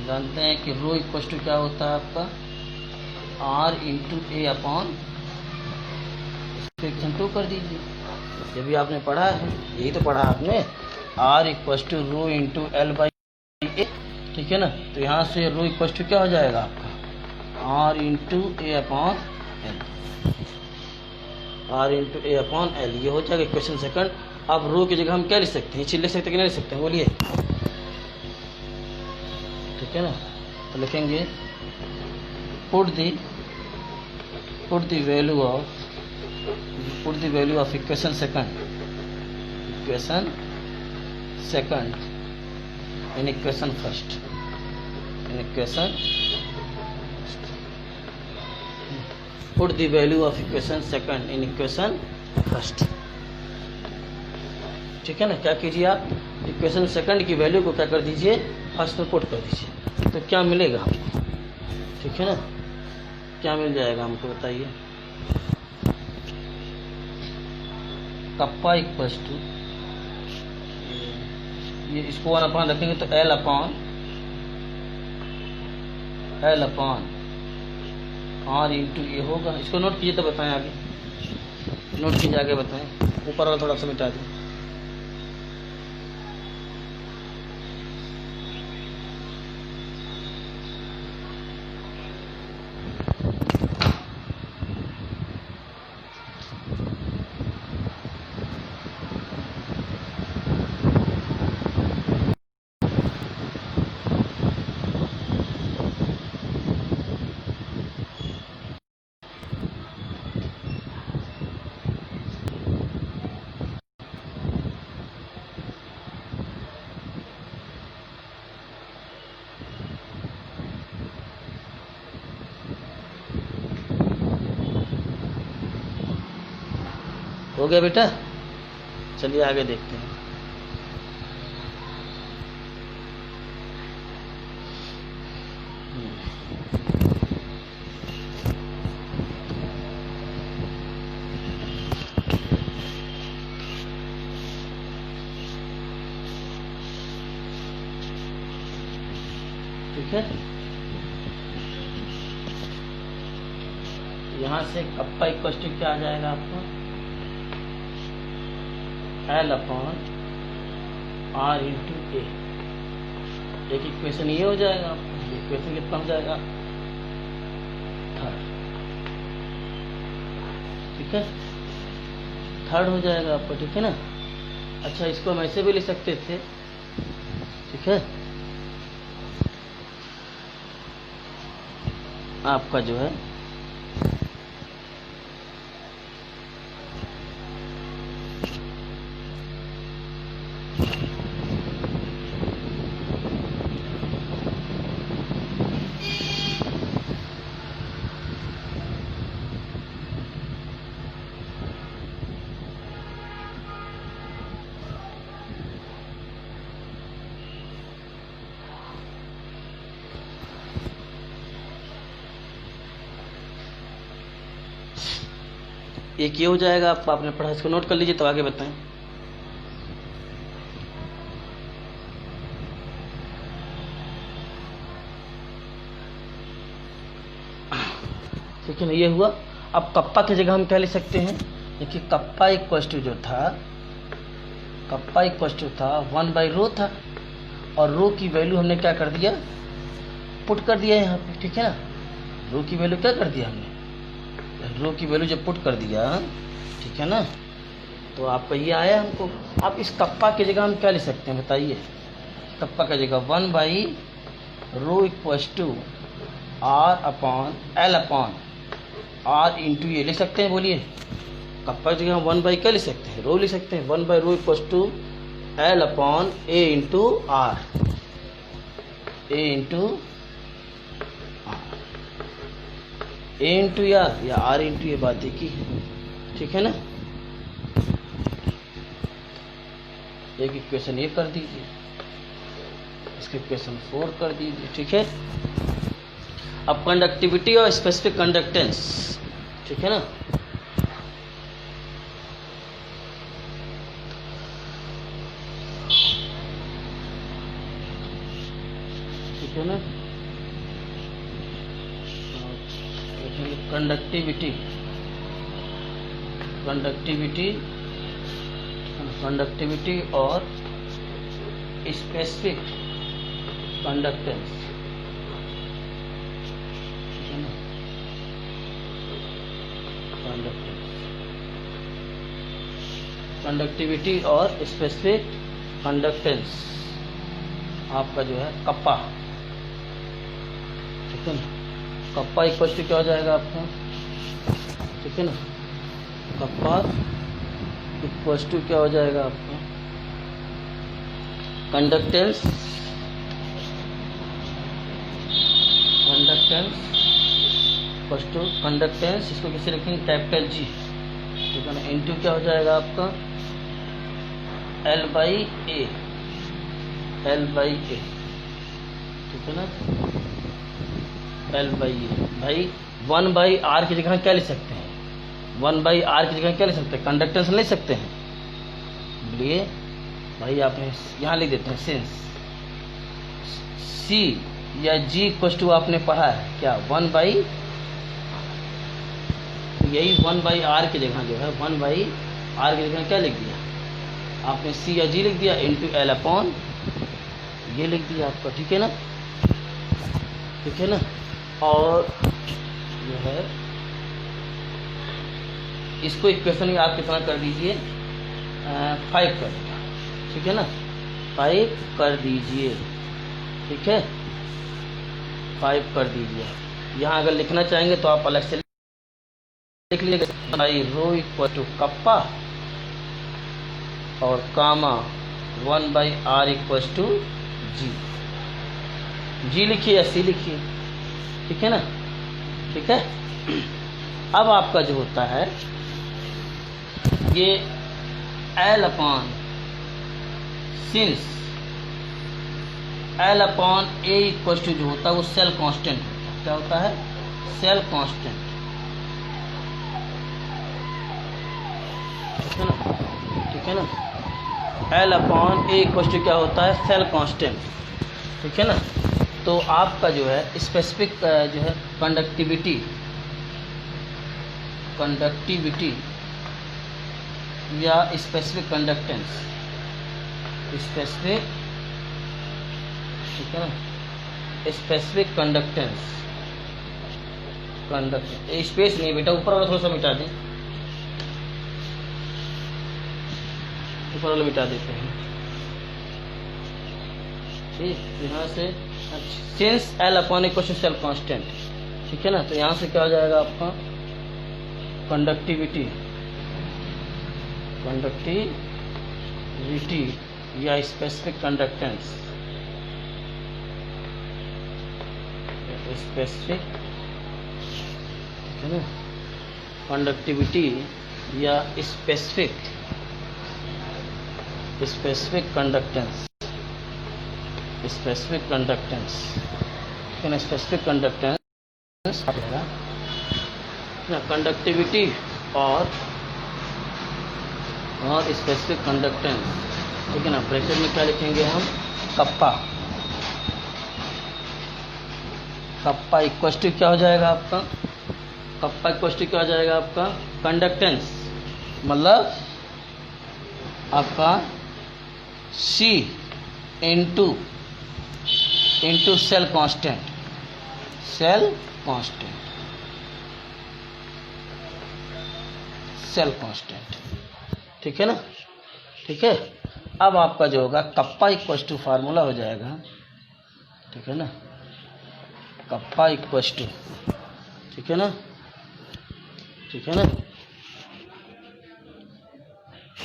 जानते हैं कि रो इक्वल टू क्या होता है आपका, R into A upon, fraction 2 कर दीजिए। ये भी आपने पढ़ा है, यही तो पढ़ा आपने, R equal to rho into L by A. ठीक है ना। तो यहाँ से रो इक्वल टू क्या हो जाएगा आपका, R into A upon L, ये हो जाएगा इक्वेशन सेकंड। अब रो की जगह हम क्या लिख सकते हैं, इसे लिख सकते हैं कि नहीं लिख सकते हैं, बोलिए। ठीक है ना। तो लिखेंगे put the value of equation second in equation first. Put the value of equation second in equation first. ठीक है ना। क्या कीजिए आप, इक्वेशन सेकंड की वैल्यू को क्या कर दीजिए, फर्स्ट में पुट कर दीजिए। तो क्या मिलेगा हमको, ठीक है ना, क्या मिल जाएगा हमको बताइए। कप्पा इक्वल्स टू, ये इसको 1 अपॉन रखेंगे तो एल अपॉन R इंटू ए होगा। इसको नोट कीजिए तो बताएं आगे, नोट कीजिए आगे बताएं, ऊपर वाला थोड़ा सा मिटा दें। हो गया बेटा, चलिए आगे देखते हैं। ठीक है, यहां से कप्पा इक्वल टू क्या आ जाएगा आपको, एल अपॉन R इंटू ए। एक इक्वेशन ये हो जाएगा, इक्वेशन कितना हो जाएगा, थर्ड। ठीक है, थर्ड हो जाएगा आपको। ठीक है ना। अच्छा, इसको हम ऐसे भी लिख सकते थे। ठीक है, आपका जो है एक ये हो जाएगा आपको, आपने पढ़ा, इसको नोट कर लीजिए तो आगे बताएं। ठीक है ना, ये हुआ। अब कप्पा की जगह हम क्या लिख सकते हैं, देखिए कप्पा इक्वल टू जो था, कप्पा इक्वल टू था 1 बाई रो था, और रो की वैल्यू हमने क्या कर दिया, पुट कर दिया यहाँ पे। ठीक है ना, रो की वैल्यू क्या कर दिया हमने, रो की वैल्यू जब पुट कर दिया, ठीक है ना, तो आपका ये आया हमको। अब इस कप्पा की जगह हम क्या लिख सकते हैं बताइए, कप्पा का जगह 1/ρ इक्वल्स टू R/L/R इंटू ये लिख सकते हैं, बोलिए। कप्पा की जगह 1 बाई क्या लिख सकते हैं, रो लिख सकते हैं। 1/ρ equals to L/A into R, A into R या R इंटू ये बात एक ही है, ठीक है ना। एक इक्वेशन ये कर दीजिए, इसके इक्वेशन 4 कर दीजिए, ठीक है। अब कंडक्टिविटी और स्पेसिफिक कंडक्टेंस, ठीक है ना। ठीक है ना, कंडक्टिविटी और स्पेसिफिक कंडक्टेंस, ठीक है ना। कंडक्टिविटी और स्पेसिफिक कंडक्टेंस आपका जो है कप्पा, ठीक है ना। कप्पा इक्वल टू क्या हो जाएगा आपका, ठीक है ना। कप्पा इक्वल टू क्या हो जाएगा आपका, कंडक्टेंस इक्वल टू कंडक्टेंस, इसको किसी लिखेंगे कैपिटल G, ठीक है ना। इनटू क्या हो जाएगा आपका L/A, ठीक है ना। L/A भाई 1/R की जगह क्या लिख सकते हैं, 1/R की जगह क्या लिख सकते हैं, कंडक्टेंस ले सकते हैं, बोलिए भाई। आपने यहाँ लिख देते हैं सिंस C या G इक्वल टू आपने पढ़ा है क्या, 1/, यही 1/R की जगह जो है 1/R की जगह क्या लिख दिया आपने, C या G लिख दिया इंटू L/, ये लिख दिया आपका, ठीक है ना, ठीक है ना। और जो है इसको इक्वेशन आप कितना कर दीजिए, 5 कर दीजिए, ठीक है ना। 5 कर दीजिए, ठीक है, 5 कर दीजिए। यहाँ अगर लिखना चाहेंगे तो आप अलग से लिख लीजिएगा, भाई रो इक्वल टू कप्पा और कामा 1/R इक्वल टू G लिखिए या C लिखिए, ठीक है ना, ठीक है। अब आपका जो होता है ये सिंस L/A इक्वल टू जो होता है वो सेल कांस्टेंट होता है, क्या होता है, सेल कांस्टेंट, ठीक है ना, ठीक है ना। L/A इक्वल टू क्या होता है, सेल कांस्टेंट, ठीक है ना। तो आपका जो है स्पेसिफिक जो है कंडक्टिविटी या स्पेसिफिक कंडक्टेंस, स्पेसिफिक, ठीक है ना, स्पेसिफिक कंडक्टेंस, स्पेस नहीं बेटा, ऊपर वाला थोड़ा सा मिटा दें, ऊपर वाला मिटा देते हैं, ठीक, यहाँ से since L/A equal to cell constant, ठीक है ना। तो यहाँ से क्या हो जाएगा आपका कंडक्टिविटी या स्पेसिफिक कंडक्टेंस, स्पेसिफिक, ठीक है ना, कंडक्टिविटी या स्पेसिफिक कंडक्टेंस, स्पेसिफिक कंडक्टेंस, ठीक है ना। स्पेसिफिक कंडक्टेंस कंडक्टिविटी और स्पेसिफिक कंडक्टेंस, ठीक है ना। ब्रैकेट में क्या लिखेंगे हम, कप्पा इक्वल टू क्या हो जाएगा आपका, कप्पा इक्वल टू क्या हो जाएगा आपका, कंडक्टेंस मतलब आपका C इंटू सेल कांस्टेंट, ठीक है ना, ठीक है। अब आपका जो होगा कप्पा इक्वस टू फार्मूला हो जाएगा, ठीक है ना, कप्पा इक्वस टू, ठीक है ना, ठीक है ना,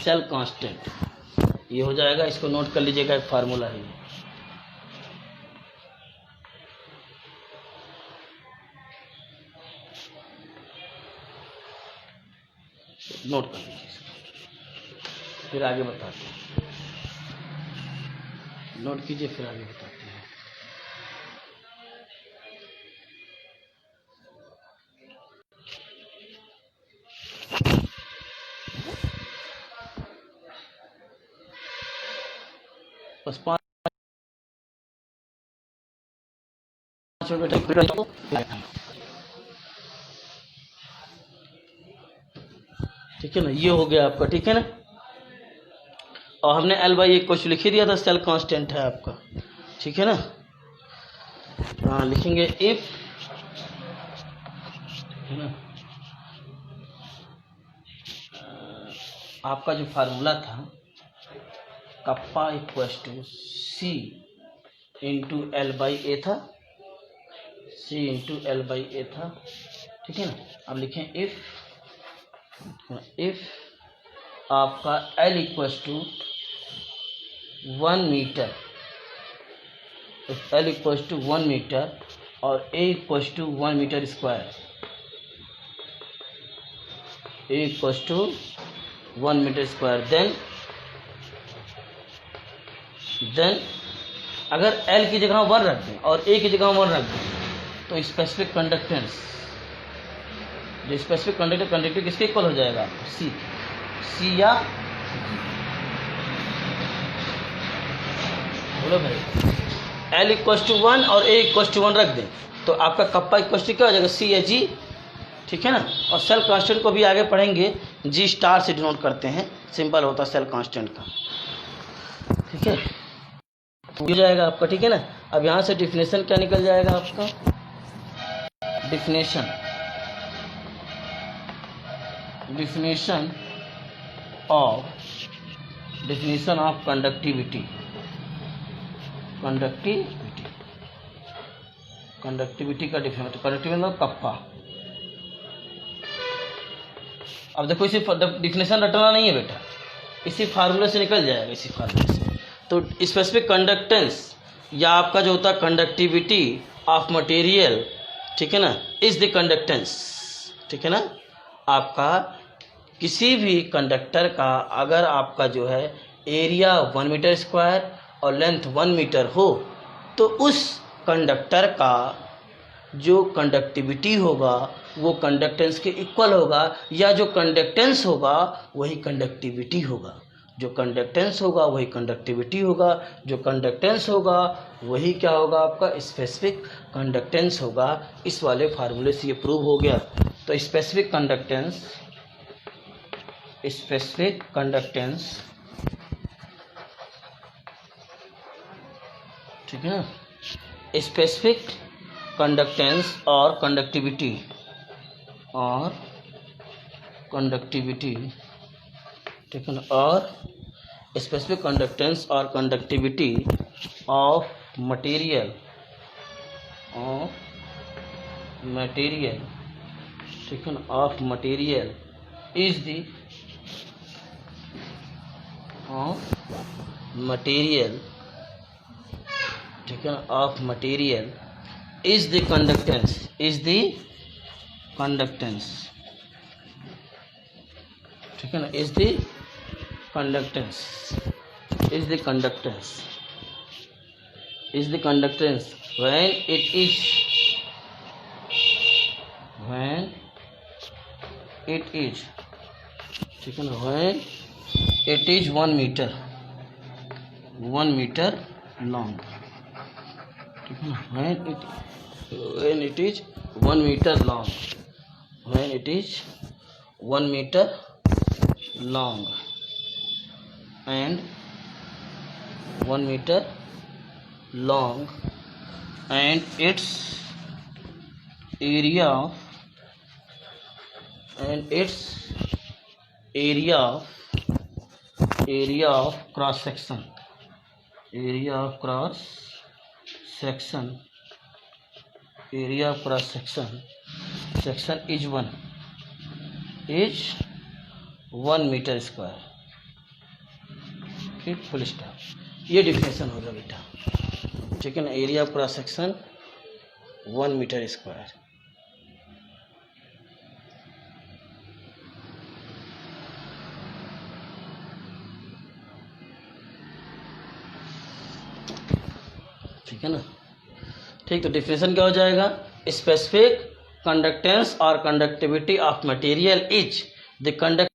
सेल कांस्टेंट, ये हो जाएगा। इसको नोट कर लीजिएगा, एक फार्मूला है ये। नोट कर लीजिए, फिर आगे बताते हैं। नोट कीजिए, फिर आगे बताते हैं। बस 5 मिनट, ठीक है ना, ये हो गया आपका, ठीक है ना। और हमने एल बाई एक कुछ लिख ही दिया था, सेल कांस्टेंट है आपका, ठीक है ना। हाँ, लिखेंगे इफ, है ना, आपका जो फार्मूला था kappa equals to C into L by A था, C into L by A था, ठीक है ना। अब लिखें इफ आपका L equals to 1 metre, L equals to 1 metre और A equals to 1 metre square, A equals to 1 metre square, then अगर L की जगह 1 रख दें और A की जगह 1 रख दें तो स्पेसिफिक कंडक्टेंस, जो स्पेसिफिक कंडक्टिविटी किसके इक्वल हो जाएगा, सी या बोलो भाई, L इक्वस टू 1 और A इक्वस टू 1 रख दें तो आपका कप्पा इक्वस टू क्या हो जाएगा, सी या जी, ठीक है ना। और सेल कांस्टेंट को भी आगे पढ़ेंगे, जी स्टार से डिनोट करते हैं, सिंपल होता है सेल कांस्टेंट का, ठीक है, हो जाएगा आपका, ठीक है ना। अब यहाँ से डिफिनेशन क्या निकल जाएगा आपका, डिफिनेशन ऑफ कंडक्टिविटी का डिफिनेशन, कंडक्टिविटी मतलब कप्पा। अब देखो इसी डिफिनेशन रटना नहीं है बेटा, इसी फार्मूले से निकल जाएगा, इसी फार्मूले से। तो स्पेसिफिक कंडक्टेंस या आपका जो होता है कंडक्टिविटी ऑफ मटेरियल, ठीक है ना, इज द कंडक्टेंस, ठीक है ना। आपका किसी भी कंडक्टर का अगर आपका जो है एरिया 1 मीटर स्क्वायर और लेंथ 1 मीटर हो तो उस कंडक्टर का जो कंडक्टिविटी होगा वो कंडक्टेंस के इक्वल होगा, या जो कंडक्टेंस होगा वही कंडक्टिविटी होगा, जो कंडक्टेंस होगा वही कंडक्टिविटी होगा, जो कंडक्टेंस होगा वही क्या होगा, आपका स्पेसिफिक कंडक्टेंस होगा। इस वाले फार्मूले से ये प्रूव हो गया। तो स्पेसिफिक कंडक्टेंस ठीक है ना, स्पेसिफिक कंडक्टेंस और कंडक्टिविटी ठीक है ना, और स्पेसिफिक कंडक्टेंस और कंडक्टिविटी ऑफ मटेरियल ठीक है ना, ऑफ मटेरियल इज द ठीक है ना, of material is the conductance, ठीक है ना, is the conductance when it is ठीक है ना, when it is 1 metre long, ठीक है ना, when it is 1 metre long and 1 metre long and its area of area of cross section, area of cross section, area of cross section, section is 1 metre square. ठीक, full stop. ये definition होगा बेटा, ठीक है ना। Area of cross section 1 metre square. ठीक है ना। ठीक, तो डिफिनेशन क्या हो जाएगा? स्पेसिफिक कंडक्टेंस और conductivity of material is the conductance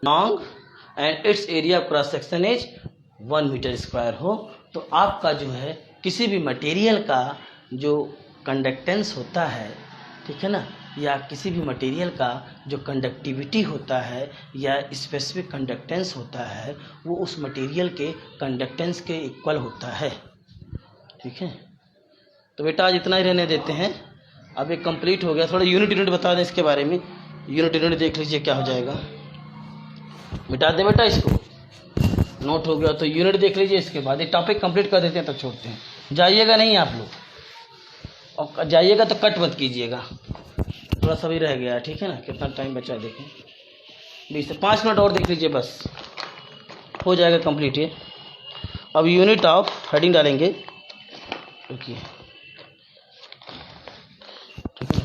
long and its area of cross section is 1 metre square हो, तो आपका जो है किसी भी मटेरियल का जो कंडक्टेंस होता है, ठीक है ना, या किसी भी मटेरियल का जो कंडक्टिविटी होता है या स्पेसिफिक कंडक्टेंस होता है, वो उस मटेरियल के कंडक्टेंस के इक्वल होता है। ठीक है, तो बेटा आज इतना ही रहने देते हैं। अब ये कंप्लीट हो गया। थोड़ा यूनिट बता दें इसके बारे में। यूनिट देख लीजिए क्या हो जाएगा। मिटा दे बेटा इसको, नोट हो गया तो यूनिट देख लीजिए। इसके बाद ये टॉपिक कंप्लीट कर देते हैं, तब छोड़ते हैं। जाइएगा नहीं आप लोग, और जाइएगा तो कट मत कीजिएगा, थोड़ा सा भी रह गया। ठीक है ना, कितना टाइम बचा देखें, 20 से 5 मिनट और देख लीजिए, बस हो जाएगा कंप्लीट ये। अब यूनिट ऑफ हेडिंग डालेंगे, रुकिए, ठीक है।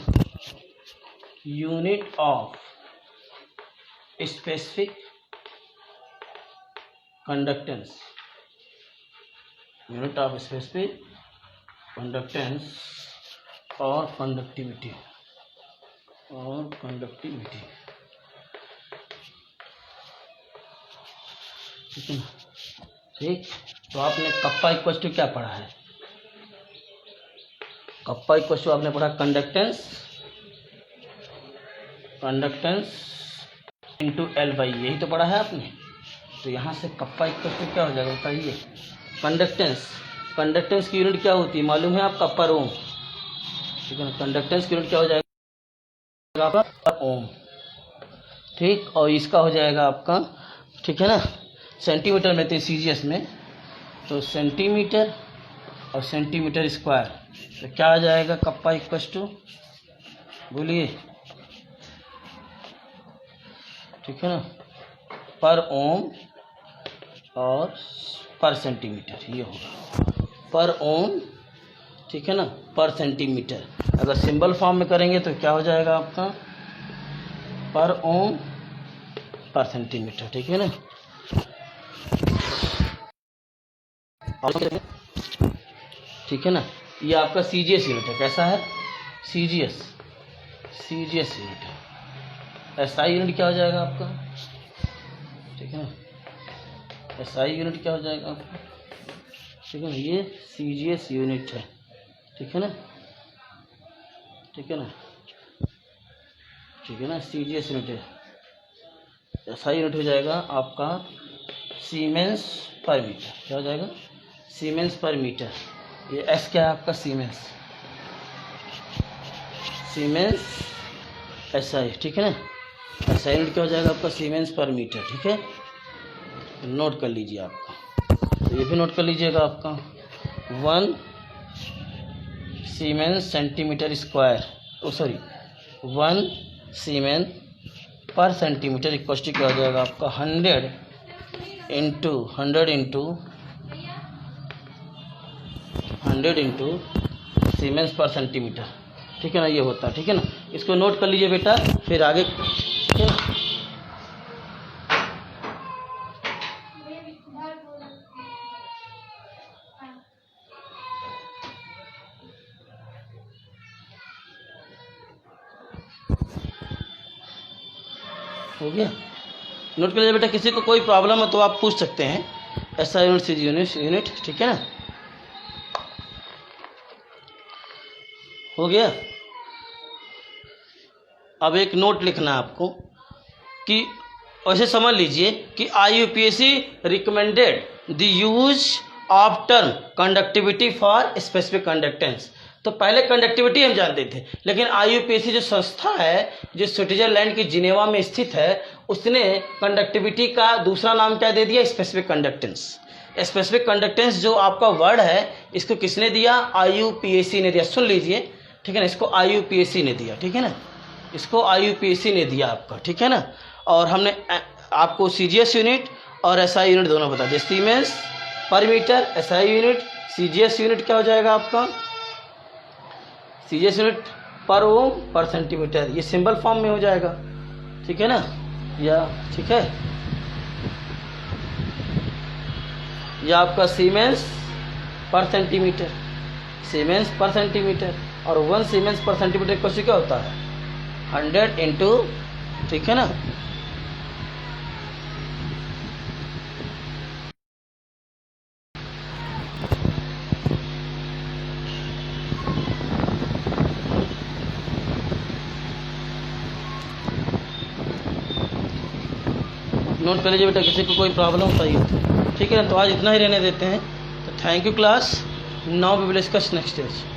Unit of specific conductance, unit of specific conductance और कंडक्टिविटी, ठीक है ना। ठीक, तो आपने कप्पा इक्वल टू क्या पढ़ा है? कप्पा इक्वल टू आपने पढ़ा कंडक्टेंस इंटू एल बाई, यही तो पढ़ा है आपने। तो यहाँ से कप्पा इक्वल टू क्या हो जाएगा बताइए? कंडक्टेंस की यूनिट क्या होती है मालूम है आपका? पर ओम। ठीक है ना, कंडक्टेंस की यूनिट क्या हो जाएगा आपका? पर ओम। ठीक, और इसका हो जाएगा आपका, ठीक है ना, सेंटीमीटर में थे सीजीएस में, तो सेंटीमीटर और सेंटीमीटर स्क्वायर, तो क्या आ जाएगा? कप्पा इक्वल टू, बोलिए, ठीक है ना, पर ओम और पर सेंटीमीटर, ये होगा पर ओम, ठीक है ना, पर सेंटीमीटर। अगर सिंबल फॉर्म में करेंगे तो क्या हो जाएगा आपका? पर ओम पर सेंटीमीटर, ठीक है ना। ठीक है ना, ये आपका सीजीएस यूनिट है। कैसा है? सीजीएस यूनिट है। एसआई यूनिट क्या हो जाएगा आपका? ठीक है ना, एसआई यूनिट क्या हो जाएगा आपका? ठीक है ना, ये सीजीएस यूनिट है, ठीक है ना, ठीक है ना, ठीक है ना, सीजीएस यूनिट है। एसआई यूनिट हो जाएगा आपका सीमेंस पर मीटर। क्या हो जाएगा? Siemens per metre. ये एस क्या है आपका? सीमेंस एसआई, ठीक है ना। एसआई यूनिट क्या हो जाएगा आपका? सीमेंस पर मीटर, ठीक है। नोट कर लीजिए आपका, तो ये भी नोट कर लीजिएगा आपका। 1 सीमेंस सेंटीमीटर स्क्वायर, 1 सीमेंस पर सेंटीमीटर इक्वल टू क्या हो जाएगा आपका? 100 इंटू सीमेंस पर सेंटीमीटर, ठीक है ना, ये होता है। ठीक है ना, इसको नोट कर लीजिए बेटा, फिर आगे। ठीक है, हो गया? नोट कर लीजिए बेटा, किसी को कोई प्रॉब्लम है तो आप पूछ सकते हैं। ऐसा यूनिट, ठीक है ना, हो गया। अब एक नोट लिखना आपको कि ऐसे समझ लीजिए कि IUPAC recommended the use of term conductivity for specific conductance. तो पहले कंडक्टिविटी हम जानते थे, लेकिन IUPAC जो संस्था है जो स्विट्जरलैंड की जिनेवा में स्थित है, उसने कंडक्टिविटी का दूसरा नाम क्या दे दिया? Specific conductance. स्पेसिफिक कंडक्टेंस जो आपका वर्ड है, इसको किसने दिया? IUPAC ने दिया। सुन लीजिए, ठीक है ना, इसको IUPAC ने दिया, ठीक है ना, इसको IUPAC ने दिया आपका, ठीक है ना। और हमने आपको CGS यूनिट और SI यूनिट दोनों बता दिए, siemens per metre, SI unit. CGS unit क्या हो जाएगा आपका? CGS यूनिट पर ओम पर सेंटीमीटर, ये सिंबल फॉर्म में हो जाएगा, ठीक है ना, या ठीक है, यह आपका सीमेंस पर सेंटीमीटर, सीमेंस पर सेंटीमीटर। और 1 सीमेंस पर सेंटीमीटर क्वेश्चन क्या होता है? 100 इंटू, ठीक है ना, नोट कर लीजिए बेटा, किसी को कोई प्रॉब्लम होता ही हो, ठीक है ना। तो आज इतना ही रहने देते हैं। तो thank you class, now we will discuss next stage.